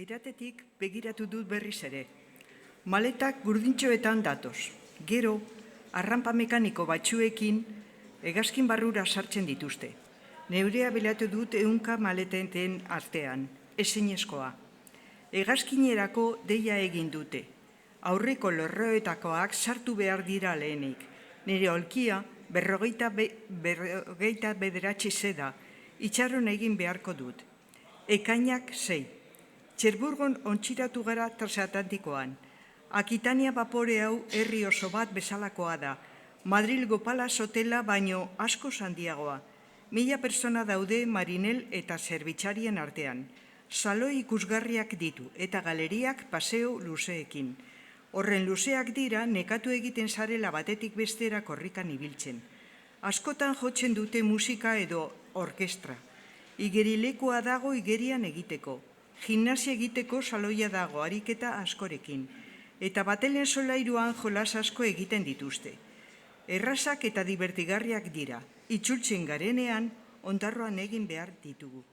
Beiratetik begiratu dut berriz ere. Maletak gurdintxoetan datoz. Gero, arranpa mekaniko batzuekin hegazkin barrura sartzen dituzte. Neurea bilatu dut 100 maletenten artean, ezinezkoa. Hegazkinerako deia egin dute. Aurreko lorroetakoak sartu behar dira lehenik. Nire aulkia 59 zeda, itxaron egin beharko dut. Ekainak 6. Txerburgon ontxiratu gara transatlantikoan. Akitania bapore hau herri oso bat bezalakoa da. Madrilgo Palace hotela baino asko handiagoa. 1000 persona daude marinel eta zerbitzarien artean. Saloi ikusgarriak ditu eta galeriak paseo luzeekin. Horren luzeak dira nekatu egiten zarela batetik bestera korrikan ibiltzen. Askotan jotzen dute musika edo orkestra. Igerilekua dago igerian egiteko. Gimnasia egiteko saloia dago ariketa askorekin. Eta batelen solairuan jolas asko egiten dituzte. Errazak eta divertigarriak dira. Itzultzen garenean, ondarroan egin behar ditugu.